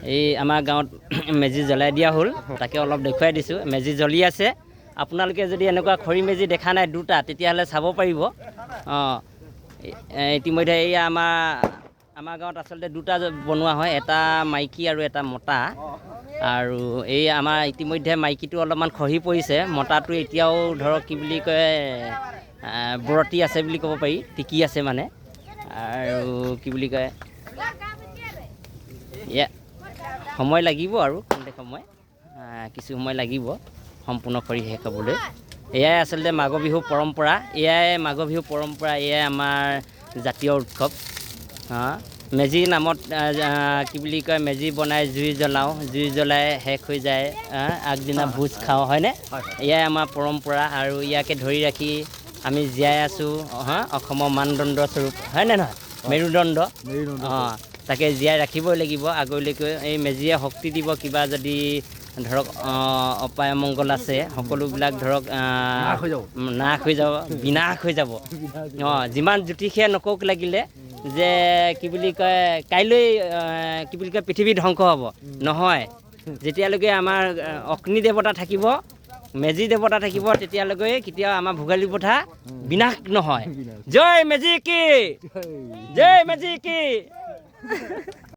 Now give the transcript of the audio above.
এই আমাৰ গাঁৱত মেজি জ্বলাই দিয়া হ'ল, তাকে অলপ দেখুৱাই দিছোঁ। মেজি জ্বলি আছে। আপোনালোকে যদি এনেকুৱা খৰি মেজি দেখা নাই দুটা, তেতিয়াহ'লে চাব পাৰিব। ইতিমধ্যে এই আমাৰ গাঁৱত আচলতে দুটা বনোৱা হয়, এটা মাইকী আৰু এটা মতা। আৰু এই আমাৰ ইতিমধ্যে মাইকীটো অলপমান খহি পৰিছে, মতাটো এতিয়াও ধৰক কি বুলি কয় বৰতি আছে বুলি ক'ব পাৰি, টিকি আছে মানে। আৰু কি বুলি কয় সময় লাগিব আৰু কিছু সময় লাগিব সম্পূৰ্ণ কৰি শেষ হ'বলৈ। এয়াই আচলতে মাঘ বিহুৰ পৰম্পৰা, এয়াই আমাৰ জাতীয় উৎসৱ। মেজিৰ নামত কি বুলি কয় মেজি বনাই জুই জ্বলাওঁ, জুই জ্বলাই শেষ হৈ যায়, আগদিনা ভোজ খাওঁ, হয়নে? এয়াই আমাৰ পৰম্পৰা আৰু ইয়াকে ধৰি ৰাখি আমি জীয়াই আছোঁ অসমৰ মানদণ্ড স্বৰূপ, হয়নে নহয়? মেৰুদণ্ড। তাকে জীয়াই ৰাখিবই লাগিব আগলৈকে। এই মেজিয়ে শক্তি দিব, কিবা যদি ধৰক অপায় মংগল আছে সকলোবিলাক ধৰক নাশ হৈ যাব, বিনাশ হৈ যাব। যিমান জ্যোতিষে নকওক লাগিলে যে কি বুলি কয় কাইলৈ কি বুলি কয় পৃথিৱী ধ্বংস হ'ব, নহয়। যেতিয়ালৈকে আমাৰ অগ্নি দেৱতা থাকিব, মেজি দেৱতা থাকিব, তেতিয়ালৈকে কেতিয়াও আমাৰ ভোগালী প্ৰথা বিনাশ নহয়। জয় মেজি কি, জয় মেজি কি।